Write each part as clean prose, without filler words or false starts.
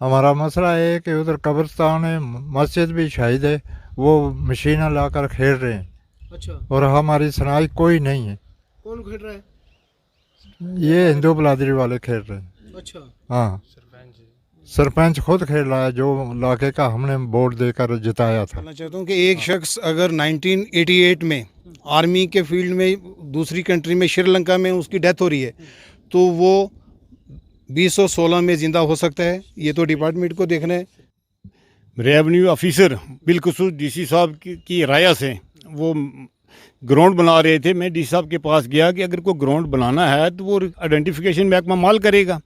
हमारा मसला है कि उधर कब्रिस्तान है, मस्जिद भी शहीद है, वो मशीनें लाकर खेल रहे हैं अच्छा, और हमारी सुनाई कोई नहीं है। कौन खेल रहा है? ये हिंदू बिरादरी वाले खेल रहे हैं। अच्छा, हाँ, सरपंच खुद खेल रहा है, जो इलाके का हमने वोट देकर जिताया था। कहना चाहता हूँ कि एक शख्स अगर 1988 में आर्मी के फील्ड में दूसरी कंट्री में श्रीलंका में उसकी डेथ हो रही है तो वो 2016 में ज़िंदा हो सकता है। ये तो डिपार्टमेंट को देखना है। रेवेन्यू ऑफिसर बिलखसूस डीसी साहब की राय से वो ग्राउंड बना रहे थे। मैं डीसी साहब के पास गया कि अगर कोई ग्राउंड बनाना है तो वो आइडेंटिफिकेशन महकमा माल करेगा,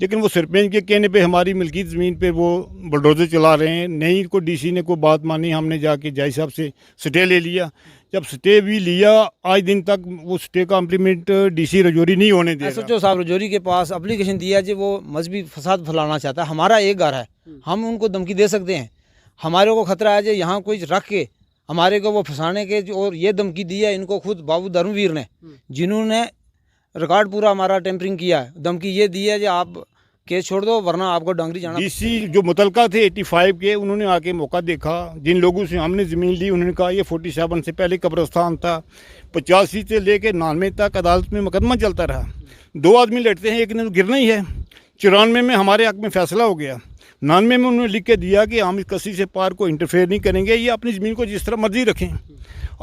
लेकिन वो सरपंच के कहने पे हमारी मिल्की ज़मीन पे वो बुलडोजर चला रहे हैं। नहीं को डीसी ने कोई बात मानी, हमने जाके जज साहब से स्टे ले लिया। जब स्टे भी लिया, आज दिन तक वो स्टे का इम्प्लीमेंट डीसी रजौरी नहीं होने दे रहा। SHO साहब रजौरी के पास एप्लीकेशन दिया जी, वो मजहबी फसाद फैलाना चाहता है। हमारा एक घर है, हम उनको धमकी दे सकते हैं? हमारे को खतरा है जी, यहाँ कोई रख के हमारे को वो फंसाने के और ये धमकी दी है इनको खुद बाबू धर्मवीर ने, जिन्होंने रिकॉर्ड पूरा हमारा टेम्परिंग किया है। धमकी ये दी है जी, आप केस छोड़ दो वरना आपको डांगरी जाना। डीसी जो मुतलका थे 85 के, उन्होंने आके मौका देखा। जिन लोगों से हमने ज़मीन ली उन्होंने कहा ये 47 से पहले कब्रिस्तान था। 85 से लेके 99 तक अदालत में मुकदमा चलता रहा। दो आदमी लड़ते हैं, एक ने तो गिरना ही है। 94 में हमारे हक में फैसला हो गया। 99 में उन्होंने लिख के दिया कि हम इस कसी से पार को इंटरफेयर नहीं करेंगे, ये अपनी ज़मीन को जिस तरह मर्जी रखें।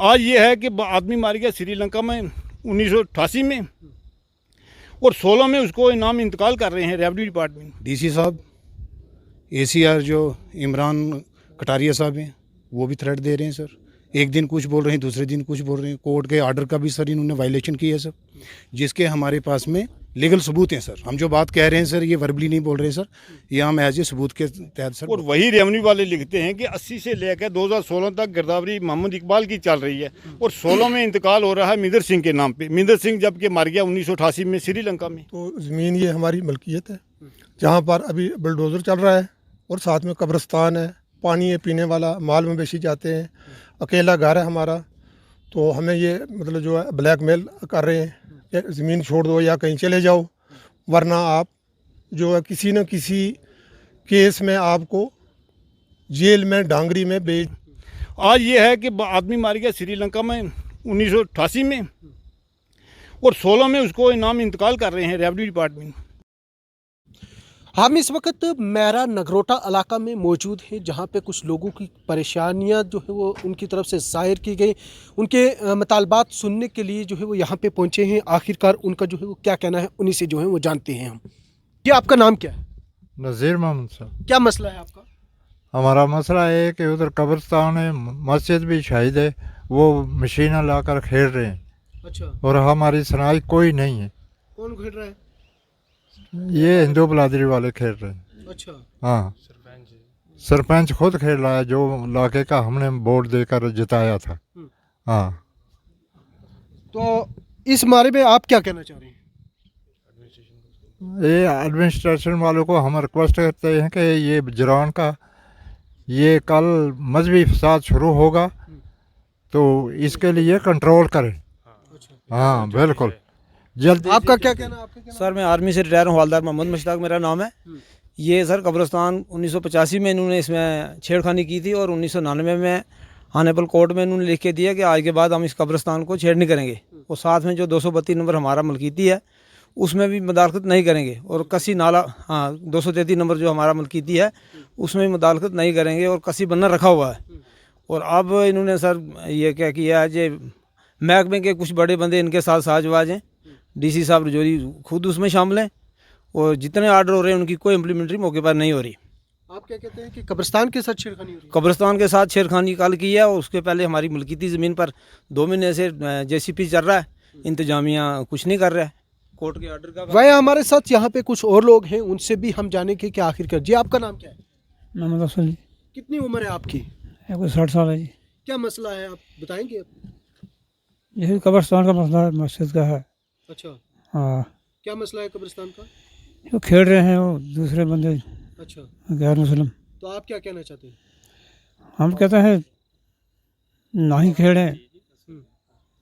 आज ये है कि आदमी मार गया श्रीलंका में 1988 में और 16 में उसको इनाम इंतकाल कर रहे हैं रेवेन्यू डिपार्टमेंट। डीसी साहब, ACR जो इमरान कटारिया साहब हैं वो भी थ्रेट दे रहे हैं सर। एक दिन कुछ बोल रहे हैं, दूसरे दिन कुछ बोल रहे हैं। कोर्ट के आर्डर का भी सर इन्होंने वायलेशन किया है सर, जिसके हमारे पास में लीगल सबूत हैं सर। हम जो बात कह रहे हैं सर, ये वर्बली नहीं बोल रहे सर, ये हम एज ए सबूत के तहत सर। और वही रेवेन्यू वाले लिखते हैं कि 80 से लेकर 2016 तक गिरदावरी मोहम्मद इकबाल की चल रही है और 16 में इंतकाल हो रहा है मिंदर सिंह के नाम पे। मिंदर सिंह जबकि मर गया 1988 में श्रीलंका में। तो ज़मीन ये हमारी मलकियत है, जहाँ पर अभी बुलडोज़र चल रहा है और साथ में कब्रिस्तान है, पानी है पीने वाला, माल मवेशी जाते हैं, अकेला घर है हमारा। तो हमें ये मतलब जो है ब्लैकमेल कर रहे हैं कि ज़मीन छोड़ दो या कहीं चले जाओ, वरना आप जो है किसी न किसी केस में आपको जेल में डांगरी में भेज। आज ये है कि आदमी मार गया श्रीलंका में 1988 में और 16 में उसको इनाम इंतकाल कर रहे हैं रेवेन्यू डिपार्टमेंट। हम इस वक्त मैरा नगरोटा इलाका में मौजूद हैं, जहाँ पे कुछ लोगों की परेशानियाँ जो है वो उनकी तरफ से ज़ाहिर की गई। उनके मुतालबात सुनने के लिए जो है वो यहाँ पे पहुँचे हैं। आखिरकार उनका जो है वो क्या कहना है, उन्हीं से जो है वो जानते हैं हम। ये आपका नाम क्या है? नज़ीर मोहम्मद साहब। क्या मसला है आपका? हमारा मसला है कि उधर कब्रिस्तान है, मस्जिद भी शहीद है, वो मशीनें लाकर खेल रहे हैं अच्छा, और हमारी सुनाई कोई नहीं है। कौन खेल रहा है? ये हिंदू बिरादरी वाले खेल रहे हैं। अच्छा, हाँ, सरपंच खुद खेल रहा है, जो इलाके का हमने वोट देकर जिताया था। हाँ, तो इस बारे में आप क्या कहना चाह रहे हैं? ये एडमिनिस्ट्रेशन वालों को हम रिक्वेस्ट करते हैं कि ये जरान का ये कल मजहबी फसाद शुरू होगा तो इसके लिए कंट्रोल करें। हाँ बिल्कुल, जल्दी। आपका क्या कहना है? आपका क्या सर मैं आर्मी से रिटायर हूँ, हवलदार मोहम्मद मुश्ताक मेरा नाम है। ये सर कब्रिस्तान 1985 में इन्होंने इसमें छेड़खानी की थी और 1999 में हानेबल कोर्ट में इन्होंने लिख के दिया कि आज के बाद हम इस कब्रिस्तान को छेड़ नहीं करेंगे। और साथ में जो 232 नंबर हमारा मलकीती है उसमें भी मुदाखलत नहीं करेंगे। और कसी नाला, हाँ 233 नंबर जो हमारा मलकीती है उसमें भी मुदाखलत नहीं करेंगे और कसी बन्ना रखा हुआ है। और अब इन्होंने सर ये क्या किया है, जे महकमे के कुछ बड़े बंदे इनके साथ साझबाज हैं। डीसी साहब रजौरी खुद उसमें शामिल हैं और जितने आर्डर हो रहे हैं उनकी कोई इम्प्लीमेंट्री मौके पर नहीं हो रही। आप क्या कहते हैं कि कब्रिस्तान के साथ छेड़खानी हो रही है? कब्रिस्तान के साथ छेड़खानी कल की है और उसके पहले हमारी मलकीती ज़मीन पर 2 महीने से JCP चल रहा है, इंतजामिया कुछ नहीं कर रहा है। कोर्ट के आर्डर का वही हमारे साथ यहाँ पे कुछ और लोग हैं, उनसे भी हम जानेंगे कि आखिरकार। जी आपका नाम क्या है? मोहम्मद अफसल जी। कितनी उम्र है आपकी? कोई 60 साल है जी। क्या मसला है आप बताएंगे? यही कब्रिस्तान का मसला है, मस्जिद का है। अच्छा, हाँ, क्या मसला है कब्रिस्तान का? वो खेल रहे हैं वो दूसरे बंदे अच्छा, गैर मुस्लिम। तो आप क्या कहना चाहते हैं? हम कहते हैं ना ही खेलें।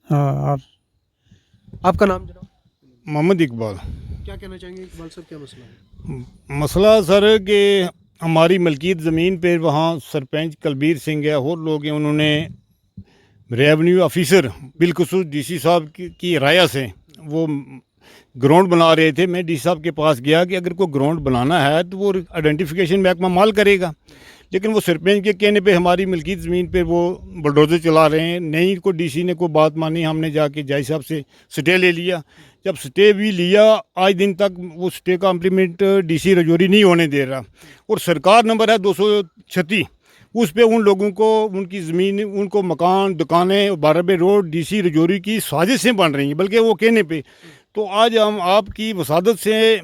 हाँ, आपका नाम जनाब? मोहम्मद इकबाल। क्या कहना चाहेंगे इकबाल साहब, क्या मसला है? मसला सर कि हमारी मलकियत ज़मीन पे वहाँ सरपंच कलबीर सिंह है और लोग हैं, उन्होंने रेवेन्यू ऑफिसर बिलखुसूस डीसी साहब की राय से वो ग्राउंड बना रहे थे। मैं डीसी साहब के पास गया कि अगर कोई ग्राउंड बनाना है तो वो आइडेंटिफिकेशन महकमा माल करेगा, लेकिन वो सरपंच के कहने पे हमारी मलकियत ज़मीन पे वो बुलडोज़र चला रहे हैं। नहीं को डीसी ने कोई बात मानी, हमने जाके जज साहब से स्टे ले लिया। जब स्टे भी लिया, आज दिन तक वो स्टे का इम्प्लीमेंट डीसी रजौरी नहीं होने दे रहा। और सरकार नंबर है 236, उस पे उन लोगों को उनकी ज़मीन, उनको मकान, दुकानें 12 रोड डीसी रजौरी की साजिशें बन रही हैं, बल्कि वो कहने पे। तो आज हम आपकी वसादत से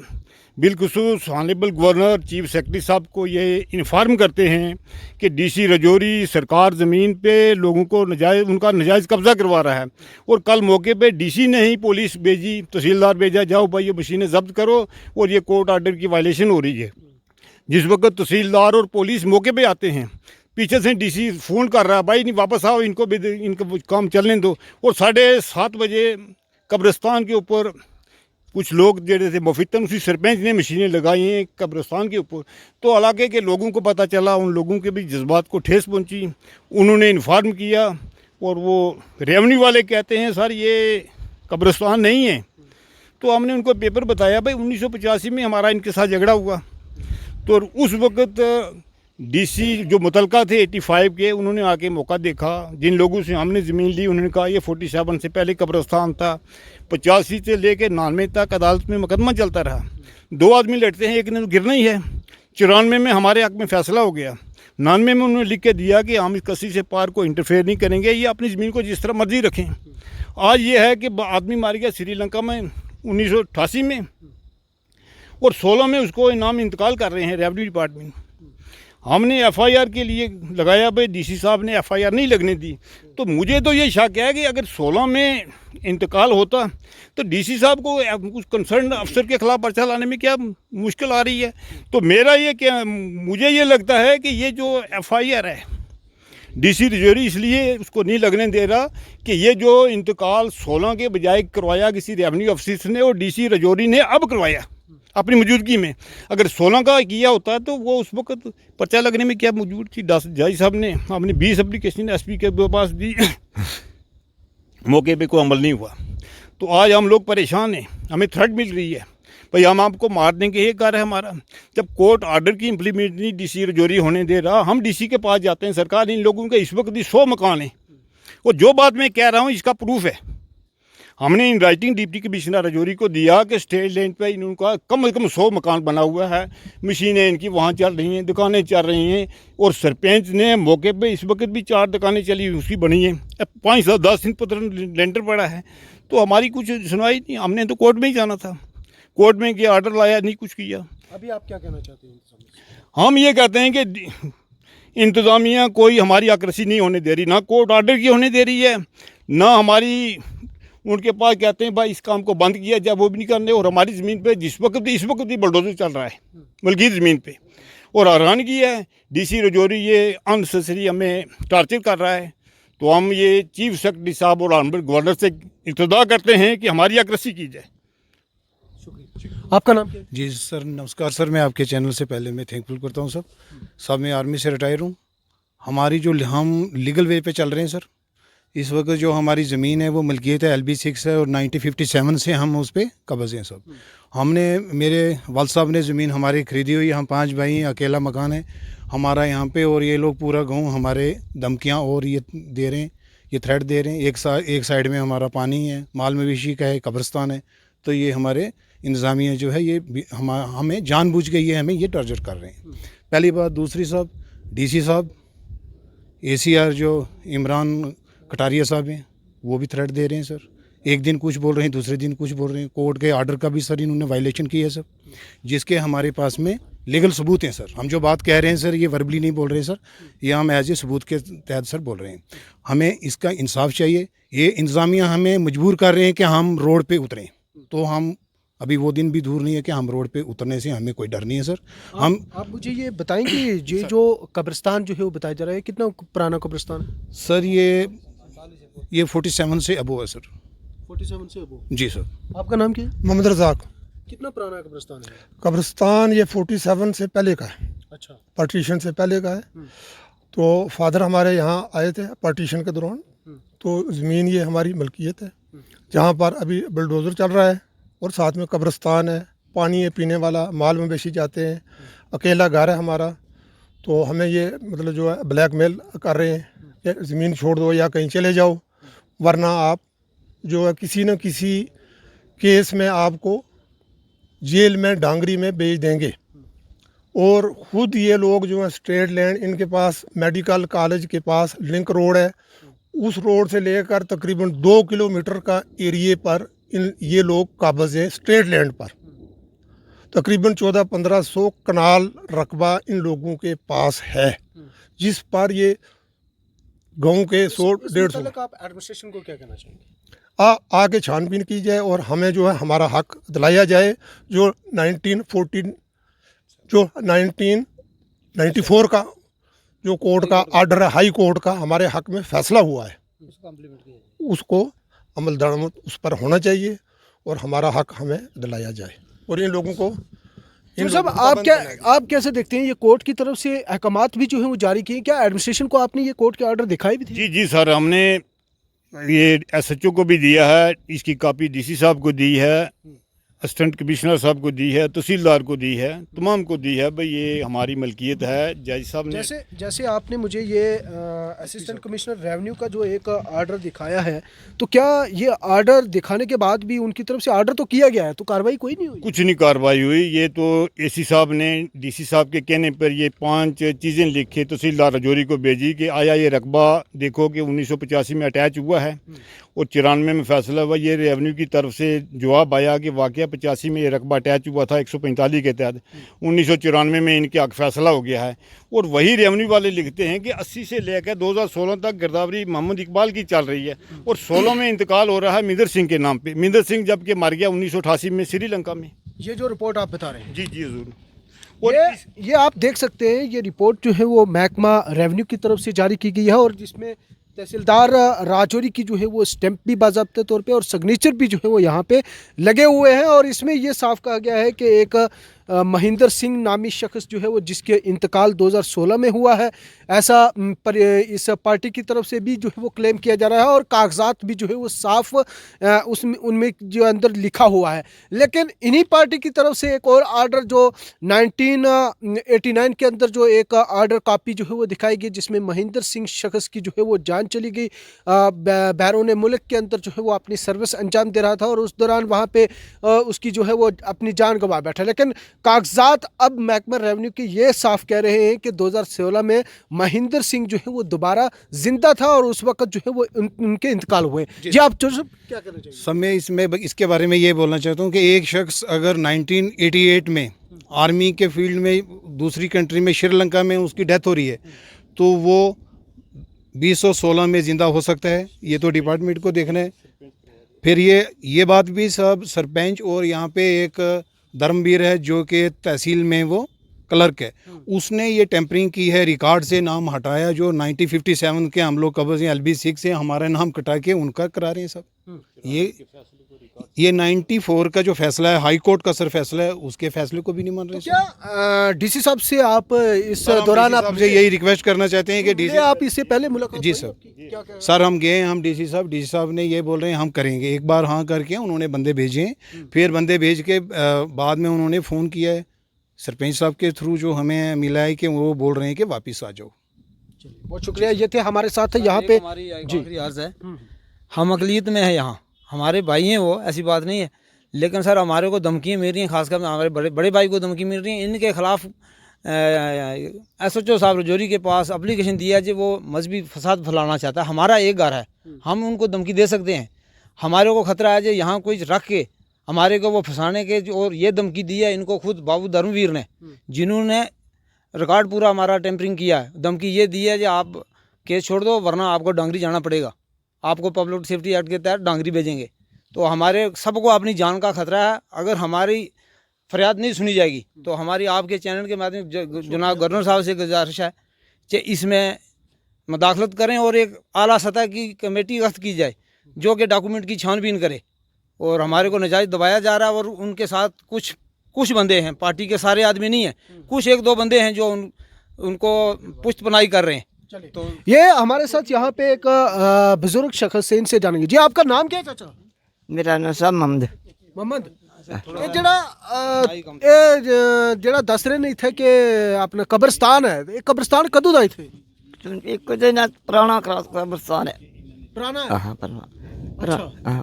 बिलखुसूस ऑनरेबल गवर्नर चीफ सेक्रेटरी साहब को ये इन्फॉर्म करते हैं कि डीसी रजौरी सरकार ज़मीन पे लोगों को उनका नजायज़ कब्ज़ा करवा रहा है। और कल मौके पे डीसी ने ही पुलिस भेजी, तहसीलदार भेजा, जाओ भाई ये मशीनें जब्त करो, और ये कोर्ट आर्डर की वायलेशन हो रही है। जिस वक्त तहसीलदार और पुलिस मौके पे आते हैं, पीछे से डीसी फ़ोन कर रहा है, भाई नहीं वापस आओ, इनको भी इनका काम चलने दो। और 7:30 बजे कब्रिस्तान के ऊपर कुछ लोग जड़े थे मुफितन, उसी सरपंच ने मशीनें लगाई हैं कब्रिस्तान के ऊपर। तो इलाके के लोगों को पता चला, उन लोगों के भी जज्बात को ठेस पहुंची, उन्होंने इन्फॉर्म किया। और वो रेवेन्यू वाले कहते हैं सर ये कब्रिस्तान नहीं है। तो हमने उनको पेपर बताया, भाई 1985 में हमारा इनके साथ झगड़ा हुआ। तो उस वक्त डीसी जो मुतलका थे 85 के, उन्होंने आके मौका देखा। जिन लोगों से हमने ज़मीन ली उन्होंने कहा ये 47 से पहले कब्रिस्तान था। 85 से लेके 99 तक अदालत में मुकदमा चलता रहा। 2 आदमी लड़ते हैं, एक ने तो गिरना ही है। 94 में हमारे हक में फ़ैसला हो गया। 99 में उन्होंने लिख के दिया कि हम इस कसी से पार को इंटरफेयर नहीं करेंगे, ये अपनी ज़मीन को जिस तरह मर्जी रखें। आज ये है कि आदमी मार गया श्रीलंका में 1988 में, और 16 में उसको इनाम इंतकाल कर रहे हैं रेवेन्यू डिपार्टमेंट। हमने एफआईआर के लिए लगाया, भाई डीसी साहब ने एफआईआर नहीं लगने दी। तो मुझे तो ये शक है कि अगर 16 में इंतकाल होता तो डीसी साहब को उस कंसर्न अफसर के खिलाफ पर्चा लाने में क्या मुश्किल आ रही है। तो मेरा ये क्या, मुझे ये लगता है कि ये जो एफआईआर है डीसी रजौरी इसलिए उसको नहीं लगने दे रहा कि ये जो इंतकाल 16 के बजाय करवाया किसी रेवेन्यू ऑफिसर ने, और डीसी रजौरी ने अब करवाया अपनी मौजूदगी में। अगर 16 का किया होता तो वो उस वक्त पर्चा लगने में क्या मौजूद थी। जज साहब ने अपनी 20 एप्लीकेशन एसपी के पास दी, मौके पे कोई अमल नहीं हुआ। तो आज हम लोग परेशान हैं, हमें थ्रेट मिल रही है, भाई हम आपको मार देंगे, ये कार्य है हमारा। जब कोर्ट आर्डर की इम्प्लीमेंट नहीं डीसी रजौरी होने दे रहा, हम डीसी के पास जाते हैं। सरकार इन लोगों के इस वक्त 100 मकान हैं, और जो बात मैं कह रहा हूँ इसका प्रूफ है। हमने in writing deputy commissioner Rajouri को दिया कि स्टेट लैंड पे इनका कम से कम 100 मकान बना हुआ है, मशीनें इनकी वहाँ चल रही हैं, दुकानें चल रही हैं। और सरपंच ने मौके पे इस वक्त भी 4 दुकानें चली उसकी बनी हैं, 5 से 10 दिन पत्र लेंटर पड़ा है। तो हमारी कुछ सुनवाई नहीं, हमने तो कोर्ट में ही जाना था, कोर्ट में गया, आर्डर लाया, नहीं कुछ किया। अभी आप क्या कहना चाहते हैं? हम ये कहते हैं कि इंतज़ामिया कोई हमारी आकृषि नहीं होने दे रही, ना कोर्ट आर्डर की होने दे रही है, ना हमारी उनके पास कहते हैं भाई इस काम को बंद किया जाए, वो भी नहीं करने। और हमारी ज़मीन पे इस वक्त भी बुलडोजर चल रहा है मलकियत ज़मीन पे। और हैरानगी है डीसी रजौरी ये अननेसेसरी हमें टॉर्चर कर रहा है। तो हम ये चीफ सेक्रेटरी साहब और ऑनरेबल गवर्नर से इल्तजा करते हैं कि हमारी आकृषि की जाए। आपका नाम क्या है? जी सर, नमस्कार सर। मैं आपके चैनल से पहले मैं थैंकफुल करता हूँ सब मैं आर्मी से रिटायर हूँ। हमारी जो हम लीगल वे पे चल रहे हैं सर, इस वक्त जो हमारी ज़मीन है वो मलकियत है LB6 है, और 1957 से हम उस पर कब्ज़ हैं सब। हमने, मेरे वाल साहब ने ज़मीन हमारी ख़रीदी हुई, हम 5 भाई हैं, अकेला मकान है हमारा यहाँ पे। और ये लोग पूरा गाँव हमारे धमकियाँ और ये दे रहे हैं, ये थ्रेट दे रहे हैं। एक साइड में हमारा पानी है, माल मवेशी का है, कब्रिस्तान है। तो ये हमारे इंतज़ामिया जो है ये हमें जानबूझ के ये हमें ये टार्चर कर रहे हैं, पहली बात। दूसरी साहब, DC साहब, ACR जो इमरान कटारिया साहब हैं, वो भी थ्रेट दे रहे हैं सर। एक दिन कुछ बोल रहे हैं, दूसरे दिन कुछ बोल रहे हैं। कोर्ट के आर्डर का भी सर इन्होंने वायलेशन की है सर, जिसके हमारे पास में लीगल सबूत हैं सर। हम जो बात कह रहे हैं सर, ये वर्बली नहीं बोल रहे हैं सर, ये हम एज ए सबूत के तहत सर बोल रहे हैं। हमें इसका इंसाफ चाहिए। ये इंतज़ामिया हमें मजबूर कर रहे हैं कि हम रोड पे उतरें। तो हम अभी वो दिन भी दूर नहीं है कि हम रोड पे उतरने से हमें कोई डर नहीं है सर। आप मुझे ये बताएंगे, ये जो कब्रिस्तान जो है वो बताया जा रहा है, कितना पुराना कब्रिस्तान? सर ये 47 से अबो है सर। 47 से अबो? जी सर। आपका नाम क्या है? मोहम्मद रज़ाक। कितना पुराना कब्रिस्तान है? कब्रिस्तान ये 47 से पहले का है। अच्छा। पार्टीशन से पहले का है। तो फादर हमारे यहाँ आए थे पार्टीशन के दौरान, तो ज़मीन ये हमारी मलकियत है, जहाँ पर अभी बुलडोज़र चल रहा है और साथ में कब्रिस्तान है, पानी है पीने वाला, माल मवेशी जाते हैं, अकेला घर है हमारा। तो हमें ये मतलब जो है ब्लैकमेल कर रहे हैं कि ज़मीन छोड़ दो या कहीं चले जाओ, वरना आप जो है किसी न किसी केस में आपको जेल में डांगरी में भेज देंगे। और ख़ुद ये लोग जो है स्ट्रेट लैंड, इनके पास मेडिकल कॉलेज के पास लिंक रोड है, उस रोड से लेकर तकरीबन 2 किलोमीटर का एरिए पर ये लोग काबज़ हैं स्ट्रेट लैंड पर। तकरीबन 1400-1500 कनाल रकबा इन लोगों के पास है, जिस पर ये गाँव के 100-150 आप एडमिनिस्ट्रेशन को क्या कहना चाहेंगे? आगे छानबीन की जाए और हमें जो है हमारा हक दिलाया जाए। जो 1994 का जो कोर्ट का आर्डर है, हाई कोर्ट का हमारे हक में फैसला हुआ है, उसको अमल दरामद उस पर होना चाहिए और हमारा हक हमें दिलाया जाए। और इन लोगों को तो साहब आप कैसे देखते हैं, ये कोर्ट की तरफ से अहकामात भी जो है वो जारी किए, क्या एडमिनिस्ट्रेशन को आपने ये कोर्ट के ऑर्डर दिखाए भी थे? जी जी सर, हमने ये एसएचओ को भी दिया है, इसकी कॉपी डीसी साहब को दी है, असिस्टेंट कमिश्नर साहब को दी है, तहसीलदार को दी है, तमाम को दी है। भाई ये हमारी मलकियत है। जज साहब ने जैसे आपने मुझे ये असिस्टेंट कमिश्नर रेवेन्यू का जो एक ऑर्डर दिखाया है, तो क्या ये ऑर्डर दिखाने के बाद भी उनकी तरफ से ऑर्डर तो किया गया है, तो कार्रवाई कोई नहीं हुई? कुछ नहीं कार्रवाई हुई। ये तो एसी साहब ने डीसी साहब के कहने पर ये 5 चीज़ें लिखे तहसीलदार राजौरी को भेजी कि आया ये रकबा देखो कि 1985 में अटैच हुआ है और 94 में फैसला हुआ। ये रेवेन्यू की तरफ से जवाब आया कि वाकया 85 में ये रकबा अटैच हुआ था 145 के तहत, 1994 में इनके हक फैसला हो गया है। और वही रेवेन्यू वाले लिखते हैं कि 80 से लेकर 2016 तक गिरदावरी मोहम्मद इकबाल की चल रही है और 16 में इंतकाल हो रहा है मिंदर सिंह के नाम पे। मिंदर सिंह जबकि मर गया 1988 में श्रीलंका में। ये जो रिपोर्ट आप बता रहे हैं, जी जी हजूर। और ये आप देख सकते हैं, ये रिपोर्ट जो है वो महकमा रेवेन्यू की तरफ से जारी की गई है और जिसमें तहसीलदार राजौरी की जो है वो स्टैंप भी बाज़ाब्ते तौर पे और सिग्नेचर भी जो है वो यहाँ पे लगे हुए हैं। और इसमें ये साफ कहा गया है कि एक महेंद्र सिंह नामी शख्स जो है वो जिसके इंतकाल 2016 में हुआ है, ऐसा इस पार्टी की तरफ से भी जो है वो क्लेम किया जा रहा है और कागजात भी जो है वो साफ उसमें उनमें जो अंदर लिखा हुआ है। लेकिन इन्हीं पार्टी की तरफ से एक और आर्डर जो 1989 के अंदर जो एक आर्डर कॉपी जो है वो दिखाई गई, जिसमें महेंद्र सिंह शख्स की जो है वो जान चली गई बैरून मुल्क के अंदर जो है वो अपनी सर्विस अंजाम दे रहा था और उस दौरान वहाँ पे उसकी जो है वो अपनी जान गंवा बैठा। लेकिन कागजात अब महकमा रेवेन्यू के ये साफ कह रहे हैं कि 2016 में महेंद्र सिंह जो है वो दोबारा जिंदा था और उस वक्त जो है वो उनके इंतकाल हुए। जी आप क्या कहना चाहिए? समय इसमें इसके बारे में ये बोलना चाहता हूँ कि एक शख्स अगर 1988 में आर्मी के फील्ड में दूसरी कंट्री में श्रीलंका में उसकी डेथ हो रही है तो वो 2016 में ज़िंदा हो सकता है। ये तो डिपार्टमेंट को देखना है। फिर ये बात भी सब सरपंच और यहाँ पे एक धर्मवीर है जो कि तहसील में वो क्लर्क है, उसने ये टेम्परिंग की है, रिकॉर्ड से नाम हटाया। जो 1957 के हम लोग कब्ज़ LB6 से हमारा नाम कटा के उनका करा रहे हैं सब। ये 94 का जो फैसला है हाई कोर्ट का सर फैसला है, उसके फैसले को भी नहीं मान रहे। तो क्या डीसी साहब से आप इस दौरान आप यही रिक्वेस्ट करना चाहते हैं कि डीसी आप इससे पहले मुलाकात? जी सर, सर हम गए, हम डीसी साहब ने ये बोल रहे हैं हम करेंगे। एक बार हाँ करके उन्होंने बंदे भेजे, फिर बंदे भेज के बाद में उन्होंने फ़ोन किया है सरपंच साहब के थ्रू, जो हमें मिला है कि वो बोल रहे हैं कि वापस आ जाओ। बहुत शुक्रिया। ये थे हमारे साथ यहाँ पे जी अर्ज है, हम अकलियत में है, यहाँ हमारे भाई हैं वो, ऐसी बात नहीं है। लेकिन सर हमारे को धमकियाँ मिल रही हैं, खासकर हमारे बड़े भाई को धमकी मिल रही हैं। इनके खिलाफ SHO साहब राजौरी के पास एप्लीकेशन दिया है, वो मजहबी फसाद फैलाना चाहता है। हमारा एक घर है, हम उनको धमकी दे सकते हैं। हमारे को खतरा है जो यहाँ कोई रख के हमारे को वो फंसाने के, और ये धमकी दी है इनको खुद बाबू धर्मवीर ने, जिन्होंने रिकॉर्ड पूरा हमारा टेम्परिंग किया है। धमकी ये दी है कि आप केस छोड़ दो वरना आपको डांगरी जाना पड़ेगा, आपको पब्लिक सेफ्टी एक्ट के तहत डांगरी भेजेंगे। तो हमारे सबको अपनी जान का खतरा है। अगर हमारी फरियाद नहीं सुनी जाएगी तो हमारी आपके चैनल के माध्यम जनाब गवर्नर साहब से गुजारिश है कि इसमें मुदाखलत करें और एक आला सतह की कमेटी गश्त की जाए जो कि डॉक्यूमेंट की छानबीन करे। और हमारे को नजायज़ दबाया जा रहा है और उनके साथ कुछ कुछ बंदे हैं, पार्टी के सारे आदमी नहीं है, कुछ एक दो बंदे हैं जो उनको पुष्टपनाही कर रहे हैं। तो ये हमारे साथ यहाँ पे एक बुजुर्ग शख्स है, इनसे जानेंगे। जी आपका नाम क्या है चाचा? मेरा नाम साहब मोहम्मद। मोहम्मद, ये जड़ा दस रहे नहीं थे कि अपना कब्रिस्तान है, ये कब्रिस्तान कदों दा थे? एक ना पुराना कब्रिस्तान है, पुराना है। हाँ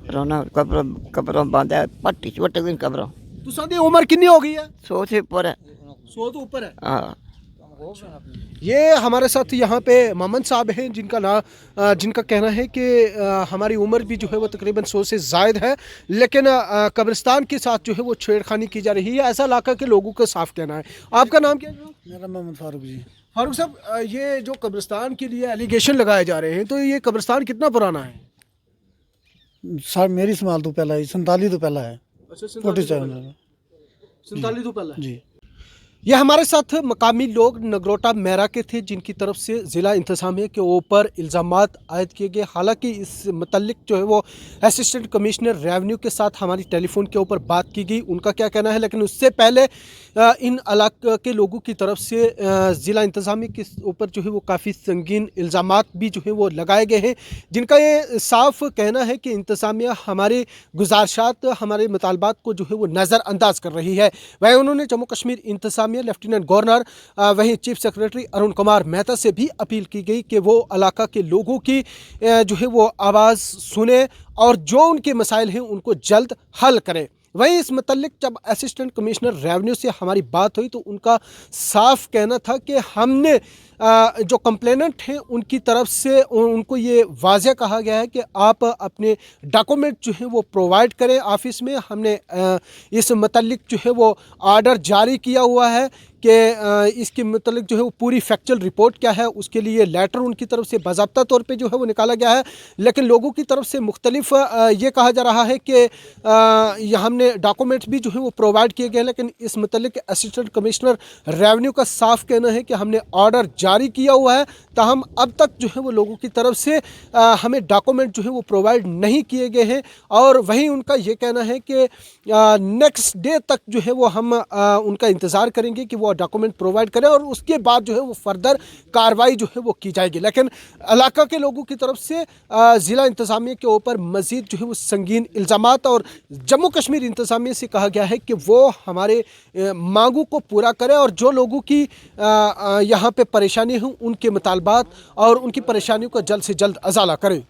पुराना कब्र बंद है, पट्टी छोटे दिन कब्र। तुसां दी उम्र कितनी हो गई है? 100 से ऊपर है। 100 तो ऊपर है। हाँ, ये हमारे साथ यहाँ पे मोहम्मद साहब हैं, जिनका कहना है कि हमारी उम्र भी जो है वो तकरीबन 100 से ज़ायद है, लेकिन कब्रिस्तान के साथ जो है वो छेड़खानी की जा रही है, ऐसा इलाका के लोगों का साफ कहना है। आपका नाम क्या है? मेरा मोहम्मद फारूक जी। फारूक साहब, ये जो कब्रिस्तान के लिए एलिगेशन लगाए जा रहे हैं, तो ये कब्रिस्तान कितना पुराना है? साहब मेरी संभाल तो पहला है, 47 तो पहला है। अच्छा, 47 तो पहला जी। ये हमारे साथ मकामी लोग नगरोटा मेरा के थे, जिनकी तरफ से ज़िला इंतज़ामिया के ऊपर इल्ज़ामात आयद किए गए। हालांकि इस मतलब जो है वो असिस्टेंट कमिश्नर रेवेन्यू के साथ हमारी टेलीफोन के ऊपर बात की गई, उनका क्या कहना है। लेकिन उससे पहले इन इलाके के लोगों की तरफ से ज़िला इंतज़ामिया के ऊपर जो है वो काफ़ी संगीन इल्ज़ामात भी जो है वो लगाए गए हैं, जिनका ये साफ कहना है कि इंतज़ामिया हमारे गुजारिशात, हमारे मुतालबात को जो है वो नज़रअंदाज कर रही है। वहीं उन्होंने जम्मू कश्मीर इंतज़ामिया, लेफ्टिनेंट गवर्नर, वहीं चीफ सेक्रेटरी अरुण कुमार मेहता से भी अपील की गई कि वो इलाका के लोगों की जो है वो आवाज़ सुने और जो उनके मसाइल हैं उनको जल्द हल करें। वहीं इस मतलब जब असिस्टेंट कमिश्नर रेवेन्यू से हमारी बात हुई तो उनका साफ कहना था कि हमने जो कंप्लेनेंट हैं उनकी तरफ से उनको ये वाज़ह कहा गया है कि आप अपने डॉक्यूमेंट जो है वो प्रोवाइड करें ऑफिस में। हमने इस मतलब जो है वो आर्डर जारी किया हुआ है कि इसके मतलब जो है वो पूरी फैक्चुअल रिपोर्ट क्या है, उसके लिए लेटर उनकी तरफ से बाज़ाब्ता तौर पे जो है वो निकाला गया है। लेकिन लोगों की तरफ से मुख्तलिफ ये कहा जा रहा है कि हमने डॉक्यूमेंट्स भी जो है वो प्रोवाइड किए गए, लेकिन इस मतलब असिस्टेंट कमिश्नर रेवेन्यू का साफ कहना है कि हमने ऑर्डर जारी किया हुआ है, ताहम अब तक जो है वो लोगों की तरफ से हमें डॉक्यूमेंट जो है वो प्रोवाइड नहीं किए गए हैं। और वहीं उनका ये कहना है कि नेक्स्ट डे तक जो है वो हम उनका इंतज़ार करेंगे कि वो डॉक्यूमेंट प्रोवाइड करें और उसके बाद जो है वो फर्दर कार्रवाई जो है वो की जाएगी। लेकिन इलाका के लोगों की तरफ से ज़िला इंतज़ामिया के ऊपर मज़ीद जो है वो संगीन इल्ज़ामात और जम्मू कश्मीर इंतज़ामिया से कहा गया है कि वो हमारे मांगों को पूरा करें और जो लोगों की यहाँ पे परेशानी हो उनके मुतालबात और उनकी परेशानियों का जल्द से जल्द अज़ाला करें।